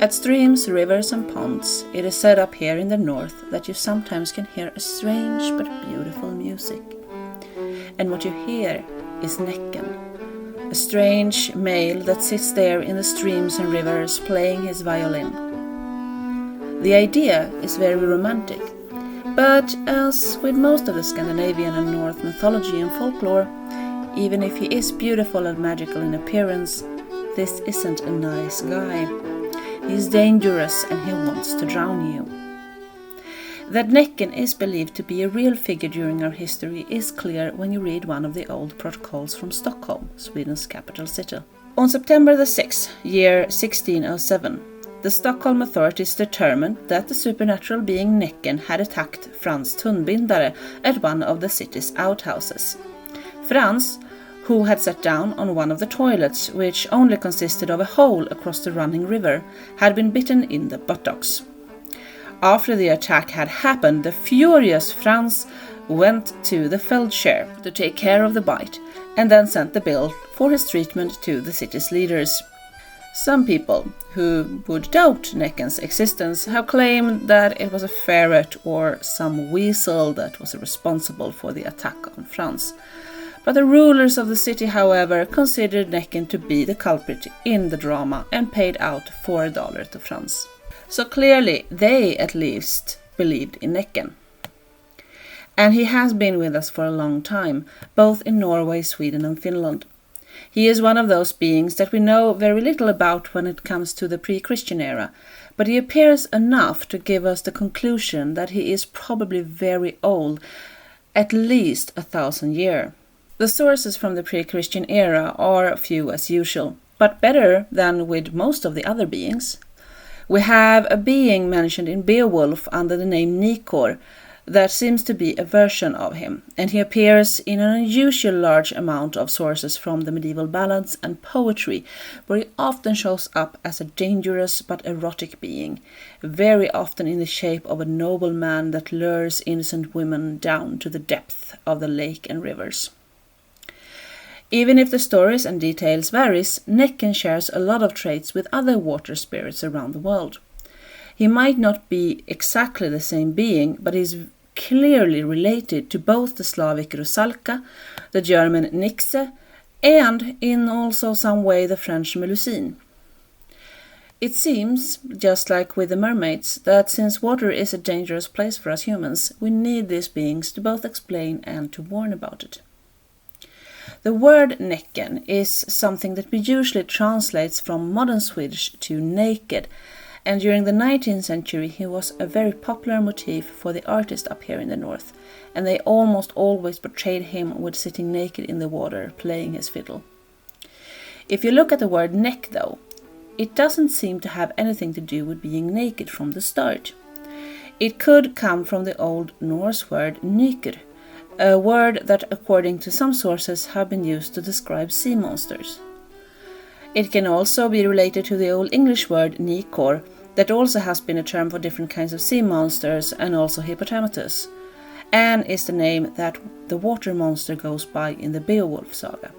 At streams, rivers and ponds, it is said up here in the north that you sometimes can hear a strange but beautiful music. And what you hear is Näcken, a strange male that sits there in the streams and rivers playing his violin. The idea is very romantic, but as with most of the Scandinavian and North mythology and folklore, even if he is beautiful and magical in appearance, this isn't a nice guy. He's dangerous and he wants to drown you. That Näcken is believed to be a real figure during our history is clear when you read one of the old protocols from Stockholm, Sweden's capital city. On September the 6th, year 1607, the Stockholm authorities determined that the supernatural being Näcken had attacked Frans Tunnbindare at one of the city's outhouses. Frans, who had sat down on one of the toilets, which only consisted of a hole across the running river, had been bitten in the buttocks. After the attack had happened, the furious Frans went to the feldshare to take care of the bite, and then sent the bill for his treatment to the city's leaders. Some people who would doubt Näcken's existence have claimed that it was a ferret or some weasel that was responsible for the attack on Frans. But the rulers of the city, however, considered Näcken to be the culprit in the drama and paid out $4 to Frans. So clearly they at least believed in Näcken. And he has been with us for a long time, both in Norway, Sweden and Finland. He is one of those beings that we know very little about when it comes to the pre-Christian era, but he appears enough to give us the conclusion that he is probably very old, at least 1,000 years. The sources from the pre-Christian era are few as usual, but better than with most of the other beings. We have a being mentioned in Beowulf under the name Nikor that seems to be a version of him, and he appears in an unusual large amount of sources from the medieval ballads and poetry, where he often shows up as a dangerous but erotic being, very often in the shape of a noble man that lures innocent women down to the depth of the lake and rivers. Even if the stories and details varies, Näcken shares a lot of traits with other water spirits around the world. He might not be exactly the same being, but is clearly related to both the Slavic Rusalka, the German Nixe, and in also some way the French Melusine. It seems, just like with the mermaids, that since water is a dangerous place for us humans, we need these beings to both explain and to warn about it. The word Näcken is something that we usually translate from modern Swedish to naked, and during the 19th century he was a very popular motif for the artists up here in the north, and they almost always portrayed him with sitting naked in the water, playing his fiddle. If you look at the word neck though, it doesn't seem to have anything to do with being naked from the start. It could come from the Old Norse word nyker, a word that, according to some sources, have been used to describe sea monsters. It can also be related to the Old English word nikor, that also has been a term for different kinds of sea monsters and also hippopotamus, and is the name that the water monster goes by in the Beowulf saga.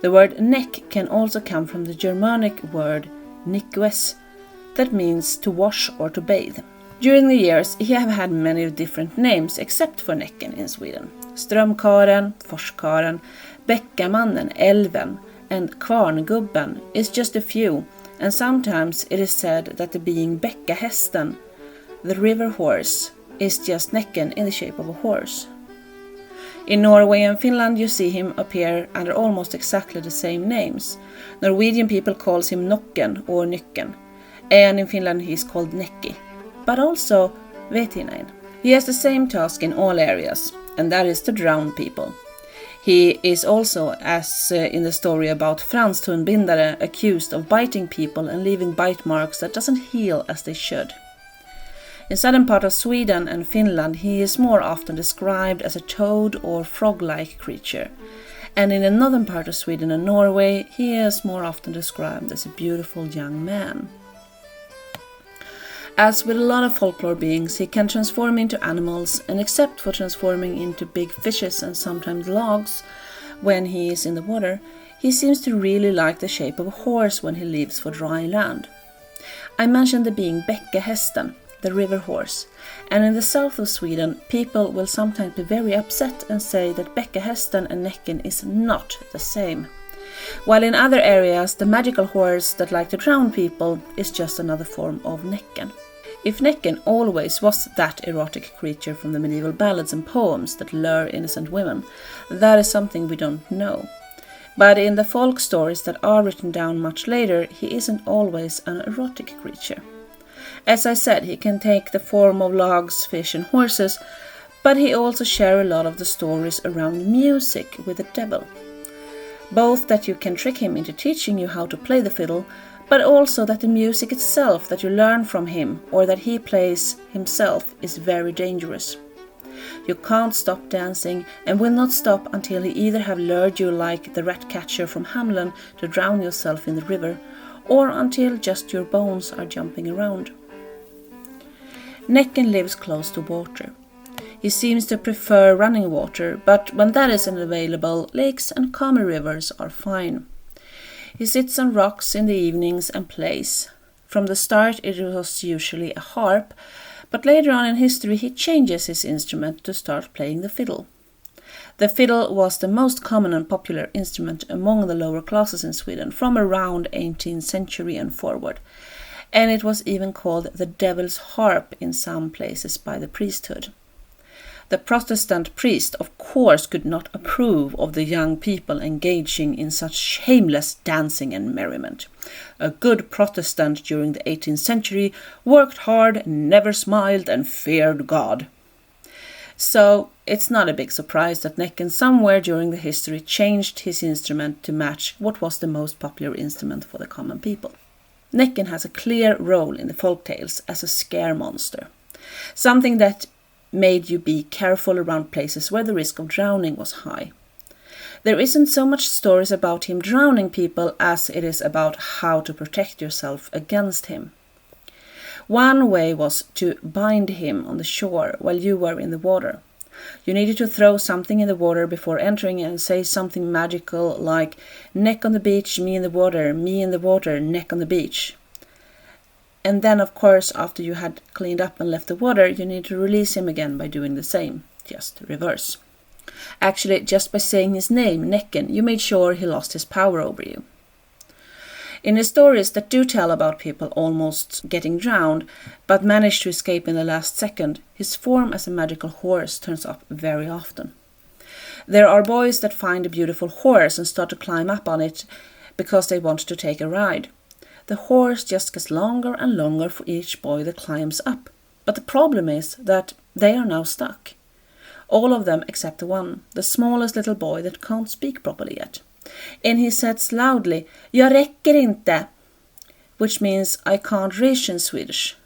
The word neck can also come from the Germanic word nikves, that means to wash or to bathe. During the years he have had many different names except for Näcken in Sweden. Strömkaren, Forskaren, Bäckamannen, Älven and Kvarngubben is just a few, and sometimes it is said that the being Bäckahästen, the river horse, is just Näcken in the shape of a horse. In Norway and Finland you see him appear under almost exactly the same names. Norwegian people calls him Nokken or Nykken, and in Finland he is called Näkki, but also Vetinain. He has the same task in all areas, and that is to drown people. He is also, as in the story about Frans Tunnbindare, accused of biting people and leaving bite marks that doesn't heal as they should. In southern part of Sweden and Finland he is more often described as a toad or frog-like creature, and in the northern part of Sweden and Norway he is more often described as a beautiful young man. As with a lot of folklore beings, he can transform into animals, and except for transforming into big fishes and sometimes logs when he is in the water, he seems to really like the shape of a horse when he leaves for dry land. I mentioned the being Bäckahästen, the river horse, and in the south of Sweden people will sometimes be very upset and say that Bäckahästen and Näcken is not the same. While in other areas the magical horse that like to drown people is just another form of Näcken. If Näcken always was that erotic creature from the medieval ballads and poems that lure innocent women, that is something we don't know. But in the folk stories that are written down much later, he isn't always an erotic creature. As I said, he can take the form of logs, fish and horses, but he also shares a lot of the stories around music with the devil. Both that you can trick him into teaching you how to play the fiddle, but also that the music itself that you learn from him or that he plays himself is very dangerous. You can't stop dancing and will not stop until he either have lured you like the rat catcher from Hamelin to drown yourself in the river, or until just your bones are jumping around. Näcken lives close to water. He seems to prefer running water, but when that isn't available, lakes and calmer rivers are fine. He sits on rocks in the evenings and plays. From the start it was usually a harp, but later on in history he changes his instrument to start playing the fiddle. The fiddle was the most common and popular instrument among the lower classes in Sweden from around 18th century and forward, and it was even called the devil's harp in some places by the priesthood. The Protestant priest, of course, could not approve of the young people engaging in such shameless dancing and merriment. A good Protestant during the 18th century worked hard, never smiled, and feared God. So it's not a big surprise that Näcken somewhere during the history changed his instrument to match what was the most popular instrument for the common people. Näcken has a clear role in the folk tales as a scare monster, something that made you be careful around places where the risk of drowning was high. There isn't so much stories about him drowning people as it is about how to protect yourself against him. One way was to bind him on the shore while you were in the water. You needed to throw something in the water before entering and say something magical like "Neck on the beach, me in the water, neck on the beach." And then, of course, after you had cleaned up and left the water, you need to release him again by doing the same, just reverse. Actually, just by saying his name, Näcken, you made sure he lost his power over you. In the stories that do tell about people almost getting drowned, but manage to escape in the last second, his form as a magical horse turns up very often. There are boys that find a beautiful horse and start to climb up on it because they want to take a ride. The horse just gets longer and longer for each boy that climbs up. But the problem is that they are now stuck. All of them except the one, the smallest little boy that can't speak properly yet. And he says loudly, "Jag räcker inte," which means I can't reach in Swedish.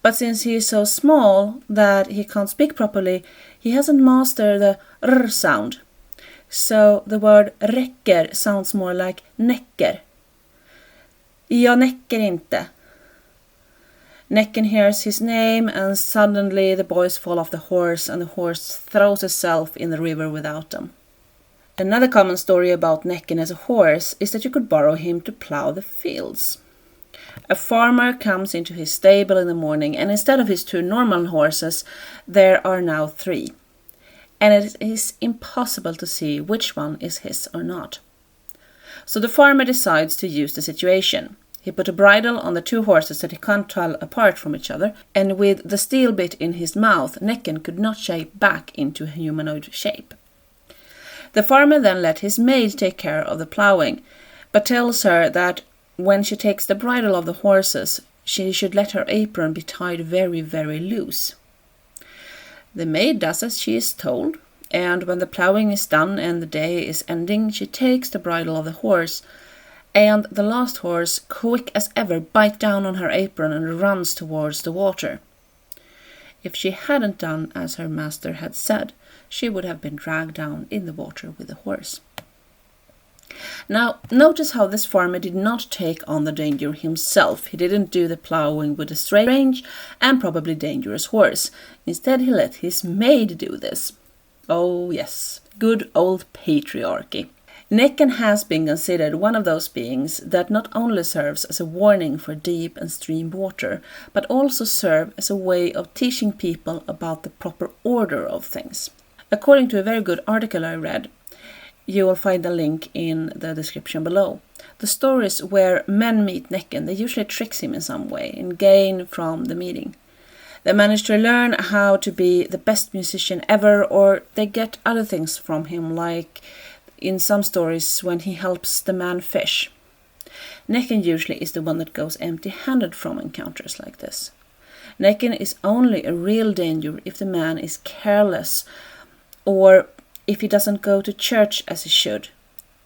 But since he is so small that he can't speak properly, he hasn't mastered the r sound. So the word räcker sounds more like näcker. Jag näcker inte. Näcken hears his name and suddenly the boys fall off the horse and the horse throws itself in the river without them. Another common story about Näcken as a horse is that you could borrow him to plow the fields. A farmer comes into his stable in the morning and instead of his 2 normal horses there are now 3. And it is impossible to see which one is his or not. So the farmer decides to use the situation. He put a bridle on the 2 horses that he can't tell apart from each other, and with the steel bit in his mouth, Näcken could not shape back into a humanoid shape. The farmer then let his maid take care of the ploughing, but tells her that when she takes the bridle of the horses, she should let her apron be tied very, very loose. The maid does as she is told, and when the ploughing is done and the day is ending, she takes the bridle of the horse, and the last horse, quick as ever, bites down on her apron and runs towards the water. If she hadn't done as her master had said, she would have been dragged down in the water with the horse. Now, notice how this farmer did not take on the danger himself. He didn't do the ploughing with a strange and probably dangerous horse. Instead, he let his maid do this. Oh yes, good old patriarchy. Nekken has been considered one of those beings that not only serves as a warning for deep and stream water, but also serve as a way of teaching people about the proper order of things. According to a very good article I read, you will find a link in the description below. The stories where men meet Nekken, they usually tricks him in some way and gain from the meeting. They manage to learn how to be the best musician ever, or they get other things from him, like in some stories when he helps the man fish. Nekken usually is the one that goes empty-handed from encounters like this. Nekken is only a real danger if the man is careless, or if he doesn't go to church as he should,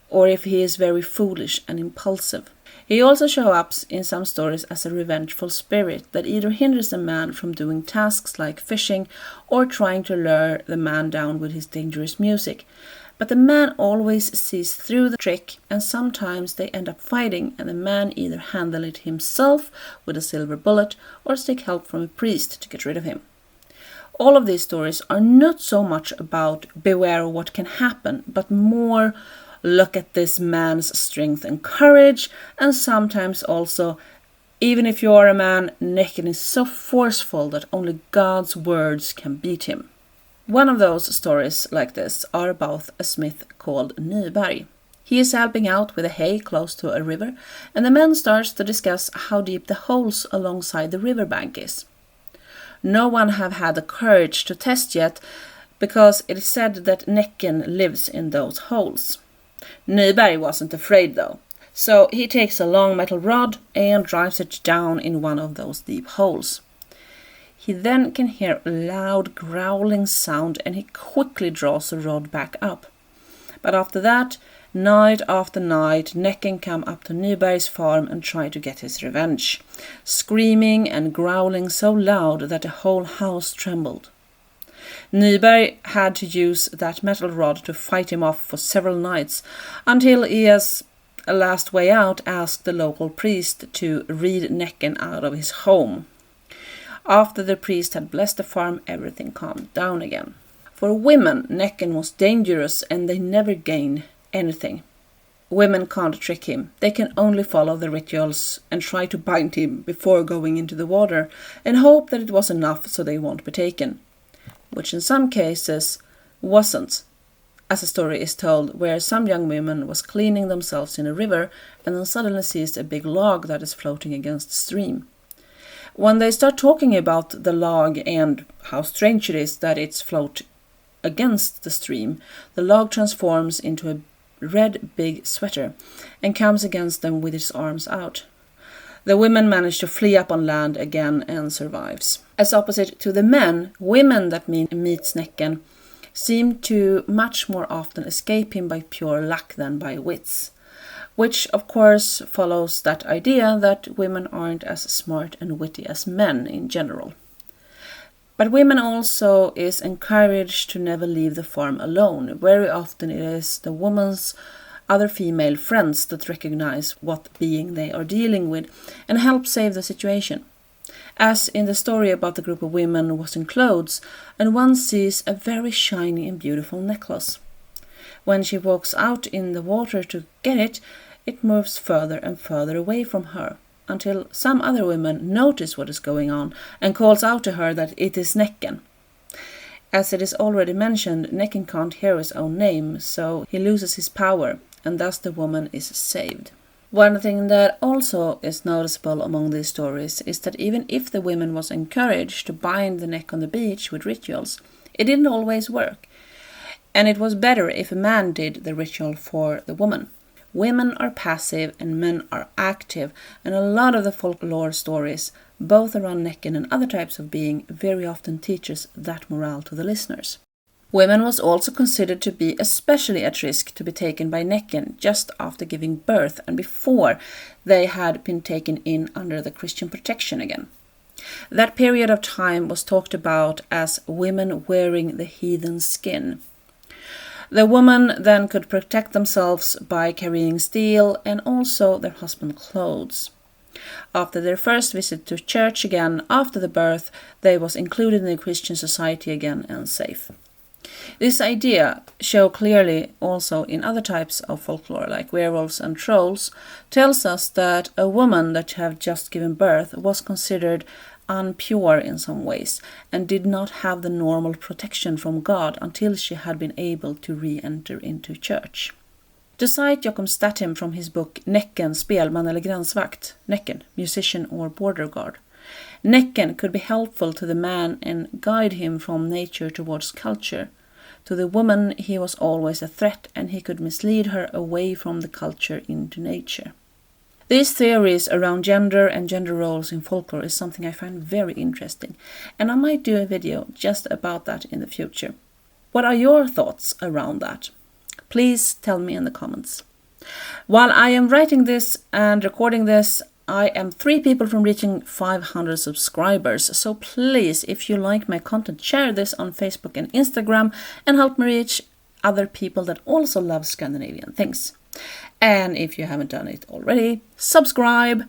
or if he is very foolish and impulsive. He also shows up in some stories as a revengeful spirit that either hinders a man from doing tasks like fishing or trying to lure the man down with his dangerous music. But the man always sees through the trick, and sometimes they end up fighting, and the man either handle it himself with a silver bullet or seek help from a priest to get rid of him. All of these stories are not so much about beware of what can happen, but more look at this man's strength and courage, and sometimes also, even if you are a man, Nekken is so forceful that only God's words can beat him. One of those stories like this are about a smith called Nyberg. He is helping out with the hay close to a river, and the men starts to discuss how deep the holes alongside the riverbank is. No one have had the courage to test yet, because it is said that Nekken lives in those holes. Nyberg wasn't afraid though, so he takes a long metal rod and drives it down in one of those deep holes. He then can hear a loud growling sound, and he quickly draws the rod back up. But after that, night after night, Nekken come up to Nyberg's farm and try to get his revenge, screaming and growling so loud that the whole house trembled. Nyberg had to use that metal rod to fight him off for several nights, until he, as a last way out, asked the local priest to read Nekken out of his home. After the priest had blessed the farm, everything calmed down again. For women, Nekken was dangerous, and they never gain anything. Women can't trick him. They can only follow the rituals and try to bind him before going into the water, and hope that it was enough so they won't be taken. Which in some cases wasn't, as a story is told, where some young women was cleaning themselves in a river and then suddenly sees a big log that is floating against the stream. When they start talking about the log and how strange it is that it's float against the stream, the log transforms into a red big sweater and comes against them with its arms out. The women manage to flee up on land again and survives. As opposite to the men, women that meets Nekken seem to much more often escape him by pure luck than by wits, which of course follows that idea that women aren't as smart and witty as men in general. But women also is encouraged to never leave the farm alone. Very often it is the woman's other female friends that recognize what being they are dealing with and help save the situation. As in the story about the group of women was in clothes, and one sees a very shiny and beautiful necklace. When she walks out in the water to get it, it moves further and further away from her, until some other women notice what is going on and calls out to her that it is Nekken. As it is already mentioned, Nekken can't hear his own name, so he loses his power, and thus the woman is saved. One thing that also is noticeable among these stories is that even if the women was encouraged to bind the neck on the beach with rituals, it didn't always work, and it was better if a man did the ritual for the woman. Women are passive and men are active, and a lot of the folklore stories, both around Nekken and other types of being, very often teaches that morale to the listeners. Women was also considered to be especially at risk to be taken by Nekken just after giving birth and before they had been taken in under the Christian protection again. That period of time was talked about as women wearing the heathen skin. The women then could protect themselves by carrying steel and also their husband's clothes. After their first visit to church again after the birth, they was included in the Christian society again and safe. This idea, shown clearly also in other types of folklore like werewolves and trolls, tells us that a woman that had just given birth was considered unpure in some ways and did not have the normal protection from God until she had been able to re-enter into church. To cite Joachim Statham from his book Näcken, spelman eller gränsvakt, Nekken, musician or border guard, Nekken could be helpful to the man and guide him from nature towards culture. To the woman he was always a threat and he could mislead her away from the culture into nature. These theories around gender and gender roles in folklore is something I find very interesting, and I might do a video just about that in the future. What are your thoughts around that? Please tell me in the comments. While I am writing this and recording this, I am 3 people from reaching 500 subscribers, so please, if you like my content, share this on Facebook and Instagram and help me reach other people that also love Scandinavian things. And if you haven't done it already, subscribe!